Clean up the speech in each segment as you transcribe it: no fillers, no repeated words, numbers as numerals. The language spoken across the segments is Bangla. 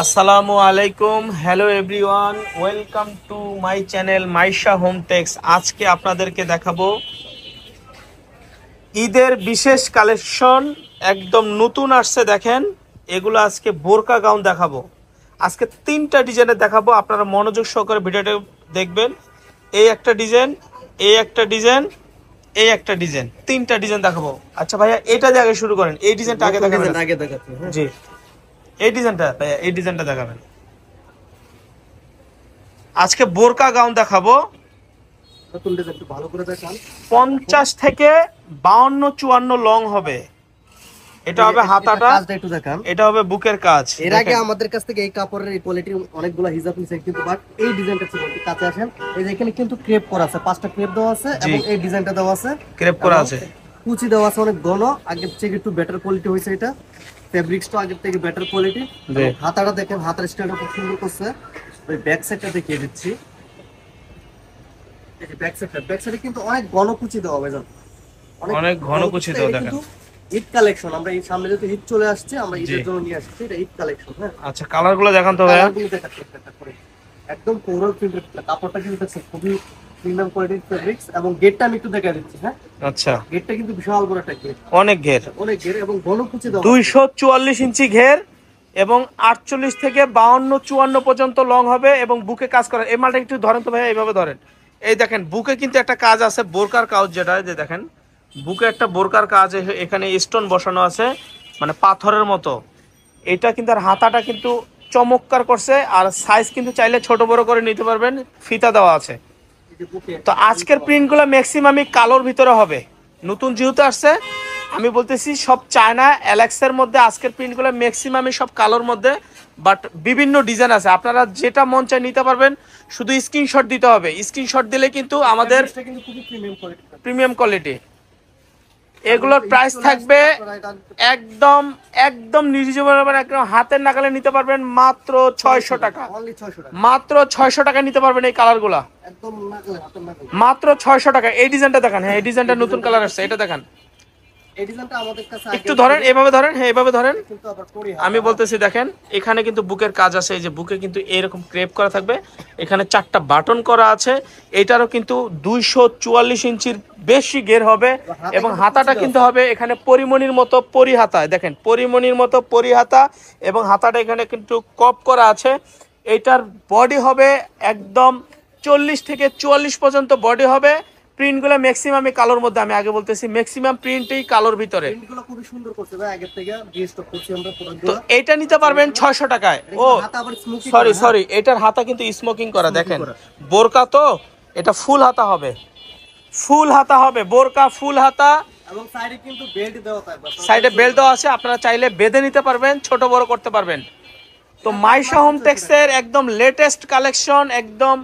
আসসালামু আলাইকুম, hello everyone, welcome to my channel Maisha home tex. আজকে আপনাদেরকে দেখাবো ঈদের বিশেষ কালেকশন, একদম নতুন আসছে। দেখেন, এগুলো আজকে বোরকা গাউন দেখাবো। আজকে তিনটা ডিজাইনের দেখাবো, আপনারা মনোযোগ সহকারে ভিডিওটা দেখবেন। এই একটা ডিজাইন, এই একটা ডিজাইন, এই একটা ডিজাইন, তিনটা ডিজাইন দেখাবো। আচ্ছা ভাইয়া, এটা দিয়ে আগে শুরু করেন, এই ডিজাইনটা আগে দেখাবেন। জি, এই ডিজাইনটা ভাইয়া, এই ডিজাইনটা দেখাবেন। আজকে বোরকা গাউন দেখাবো 50 থেকে 52-54 লং হবে। এটা হবে হাতাটা, এটা হবে বুকের কাজ। এর আগে আমাদের কাছ থেকে এই কাপড়ের এই কোয়ালিটির অনেকগুলো হিজাব নিছে, কিন্তু বাট এই ডিজাইনটা ছিল কাছে আসেন। এই যে এখানে কিন্তু ক্রেপ করা আছে, 5টা ক্রেপ দেওয়া আছে এবং এই ডিজাইনটা দেওয়া আছে, ক্রেপ করা আছে, কুচি দেওয়া আছে অনেক ঘন। আগের থেকে একটু বেটার কোয়ালিটি হয়েছে, এটা ফেব্রিক্সটা আগের থেকে বেটার কোয়ালিটি। হাতাটা দেখেন, হাতার স্টাইলটা খুব সুন্দর করছে। ওই ব্যাক সাইডটা দেখিয়ে দিচ্ছি। এই যে ব্যাক সাইডে কিন্তু অনেক ঘন কুচি দেওয়া হবে, জান অনেক ঘন কুচি দেওয়া। দেখেন ঈদ কালেকশন, আমরা এই সামনে যেহেতু ঈদ চলে আসছে, আমরা ঈদের জন্য নিয়ে আসছি এটা ঈদ কালেকশন। হ্যাঁ, আচ্ছা, কালারগুলো দেখান তো ভাইয়া। একদম কোরাল প্রিন্টেড কাপড়টা কিন্তু খুবই প্রিমিয়াম কোয়ালিটির ফেব্রিক্স, এবং গেটটা আমি একটু দেখাই দিচ্ছি। হ্যাঁ, আচ্ছা, গেটটা কিন্তু বিশাল বড় একটা গেট, অনেক ঘের, অনেক ঘের এবং ঘন কুচি দেওয়া। 244 ইঞ্চি ঘের এবং 48 থেকে 52-54 পর্যন্ত লং হবে এবং বুকে কাজ করা। এই মালটা একটু ধরেন তো ভাইয়া, এইভাবে ধরেন। এই দেখেন, বুকে কিন্তু একটা কাজ আছে, বোরকার কাজ, যেটা যে দেখেন বুকে একটা বোরকার কাজ। এখানে স্টোন বসানো আছে, মানে পাথরের মতো। এটা কিন্তু আর হাতাটা কিন্তু চমৎকার করছে, আর সাইজ কিন্তু চাইলে ছোট বড় করে নিতে পারবেন, ফিতা দেওয়া আছে। তো আজকের প্রিন্টগুলো ম্যাক্সিমামই কালোর ভিতরে হবে, নতুন যেহেতু আসছে। আমি বলতেছি সব চায়না অ্যালেক্সের মধ্যে আজকের প্রিন্টগুলো ম্যাক্সিমামই সব কালোর মধ্যে, বাট বিভিন্ন ডিজাইন আছে। আপনারা যেটা মন চায় নিতে পারবেন, শুধু স্ক্রিনশট দিতে হবে। স্ক্রিনশট দিলে কিন্তু আমাদের প্রিমিয়াম কোয়ালিটি। এগুলোর প্রাইস থাকবে একদম একদম নির্জীবন, একদম হাতের নাগালে নিতে পারবেন মাত্র 600 টাকা। মাত্র 600 টাকা নিতে পারবেন এই কালারগুলা, মাত্র 600 টাকা। এই ডিজাইনটা দেখান। হ্যাঁ, এই ডিজাইনটা নতুন কালার আসছে, এটা দেখান। একটু ধরেন, এভাবে ধরেন। হ্যাঁ, এভাবে ধরেন। আমি বলতেছি দেখেন, এখানে কিন্তু বুকের কাজ আছে। এই যে বুকে কিন্তু এরকম ক্রেপ করা থাকবে, এখানে 4টা বাটন করা আছে। এটারও কিন্তু 244 ইঞ্চির বেশি ঘের হবে এবং হাতাটা কিন্তু হবে এখানে পরিমণির মতো পরি হাতা। দেখেন, পরিমণির মতো পরি হাতা এবং হাতাটা এখানে কিন্তু কপ করা আছে। এটার বডি হবে একদম 40 থেকে 44 পর্যন্ত বডি হবে। প্রিন্টগুলো ম্যাক্সিমামই কালোর মধ্যে। আমি আগে বলতেছি ম্যাক্সিমাম প্রিন্টই কালোর ভিতরে। প্রিন্টগুলো খুবই সুন্দর করছে ভাই, আগের থেকে রিস্টক করছি আমরা তো প্রোডাক্টগুলো। এটা নিতে পারবেন 600 টাকায়। ও সরি, এটার হাতা কিন্তু স্মোকিং করা। দেখেন, বোরকা তো এটা ফুল হাতা হবে, ফুল হাতা হবে বোরকা, ফুল হাতা। এবং সাইডে কিন্তু বেল্ট দেওয়া থাকবে, সাইডে বেল্ট দেওয়া আছে, আপনারা চাইলে বেঁধে নিতে পারবেন, ছোট বড় করতে পারবেন। তো মাইশা হোম টেক্সের একদম লেটেস্ট কালেকশন, একদম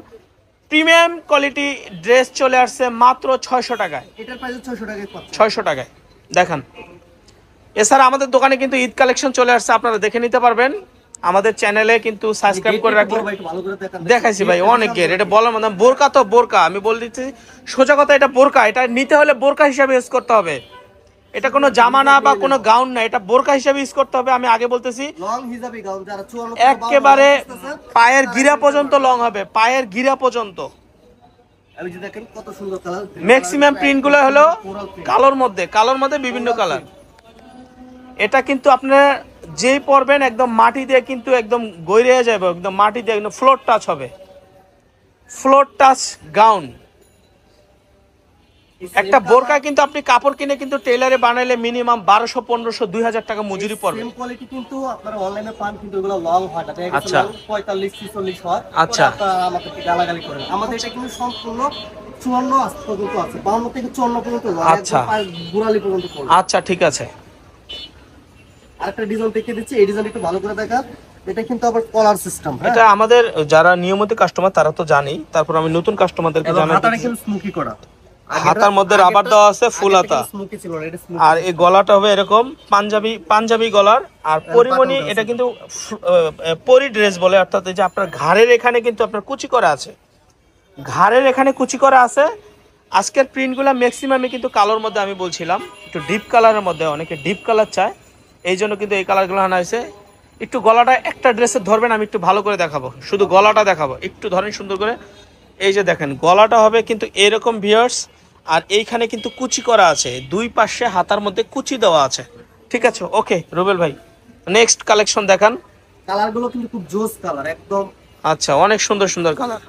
প্রিমিয়াম কোয়ালিটি ড্রেস চলে আসছে মাত্র 600 টাকায়। এটার প্রাইস 600 টাকায় পাচ্ছেন। 600 টাকায় দেখান। এছাড়া আমাদের দোকানে কিন্তু ঈদ কালেকশন চলে আসছে, আপনারা দেখে নিতে পারবেন। আমাদের চ্যানেলে কিন্তু সাবস্ক্রাইব করে রাখবেন। দেখাইছি ভাই, অনেক গের। এটা বলার মধ্যে বোরকা তো বোরকা, আমি বলে দিচ্ছি সোজা কথা, এটা বোরকা। এটা নিতে হলে বোরকা হিসাবে ইউজ করতে হবে, এটা কোনো জামা না বা কোনো গাউন না, এটা বোরকা হিসাবে ইউজ করতে হবে। আমি আগে বলতেছি লং হিজাবি গাউন যারা 54 একেবারে পায়ের গিরা পর্যন্ত লং হবে, পায়ের গিরা পর্যন্ত। আমি যে দেখেন কত সুন্দর কালার। ম্যাক্সিমাম প্রিন্টগুলো হলো কালোর মধ্যে, কালোর মধ্যে বিভিন্ন কালার। এটা কিন্তু আপনার যেই পরবেন একদম মাটি দিয়ে কিন্তু একদম গইরে যাবে, একদম মাটি দিয়ে একদম ফ্লোর টাচ হবে, ফ্লোর টাচ গাউন। একটা বোরকা কিন্তু আপনি কাপড় কিনে কিন্তু টেইলারে বানাইলে মিনিমাম 1200, 1500, 2000 টাকা মজুরি পড়বে। সেম কোয়ালিটি কিন্তু আপনারা অনলাইনে পান, কিন্তু এগুলো লং হয় না। আচ্ছা, 45 46 হয়। আচ্ছা, আপনারা আমাদেরকে গালাগালি করেন। আমাদের এটা কিন্তু সম্পূর্ণ 54 পর্যন্ত আছে, 52 থেকে 54 পর্যন্ত লং, আচ্ছা, গুড়ালি পর্যন্ত পড়ে। আচ্ছা, ঠিক আছে। আরেকটা ডিজাইন দেখিয়ে দিচ্ছি, এই ডিজাইনটা একটু ভালো করে দেখা। এটা কিন্তু আবার কলার সিস্টেম। এটা আমাদের যারা নিয়মিত কাস্টমার তারা তো জানি, তারপর আমি নতুন কাস্টমারদেরকে জানাই। হাতাটা কিন্তু স্মোকি করা, হাতার মধ্যে রাবার দেওয়া আছে, ফুল হাতা। আর এই গলাটা হবে এরকম পাঞ্জাবি গলার। আর পরিমণি, এটা কিন্তু পরি ড্রেস বলে, অর্থাৎ এই যে আপনার ঘাড়ের এখানে কিন্তু আপনার কুচি করা আছে, ঘাড়ের এখানে কুচি করা আছে। আজকের প্রিন্টগুলো ম্যাক্সিমামই কিন্তু কালোর মধ্যে। আমি বলছিলাম একটু ডিপ কালারের মধ্যে, অনেকে ডিপ কালার চায়, এই জন্য কিন্তু এই কালারগুলো আনা হয়েছে। একটু গলাটা একটা ড্রেসের ধরবেন, আমি একটু ভালো করে দেখাবো, শুধু গলাটা দেখাবো, একটু ধরেন সুন্দর করে। এই যে দেখেন গলাটা হবে কিন্তু এরকম ভিউয়ার্স, আর এইখানে কিন্তু কুচি করা আছে, দুই পাশে হাতার মধ্যে কুচি দেওয়া আছে। ঠিক আছে, ওকে রুবেল ভাই, নেক্সট কালেকশন দেখান। কালার গুলো কিন্তু খুব জোস কালার একদম। আচ্ছা, অনেক সুন্দর সুন্দর কালার,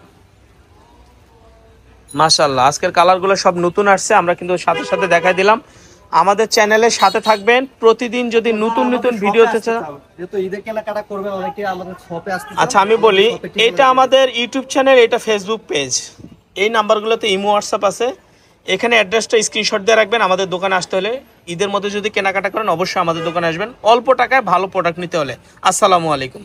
মাশাআল্লাহ। আজকের কালারগুলো সব নতুন আসছে, আমরা কিন্তু সাথে সাথে দেখাই দিলাম। আমাদের চ্যানেলের সাথে থাকবেন, প্রতিদিন যদি নতুন নতুন ভিডিও যেহেতু ঈদের কেনাকাটা করবেন অনেকে, আমাদের শপে আসতে চান। আচ্ছা আমি বলি, এটা আমাদের ইউটিউব চ্যানেল, এটা ফেসবুক পেজ, এই নাম্বারগুলোতে ইমো হোয়াটসঅ্যাপ আছে, এখানে অ্যাড্রেসটা স্ক্রিনশট দিয়ে রাখবেন। আমাদের দোকানে আসতে হলে, ঈদের মধ্যে যদি কেনাকাটা করেন অবশ্যই আমাদের দোকানে আসবেন, অল্প টাকায় ভালো প্রোডাক্ট নিতে হলে। আসসালামু আলাইকুম।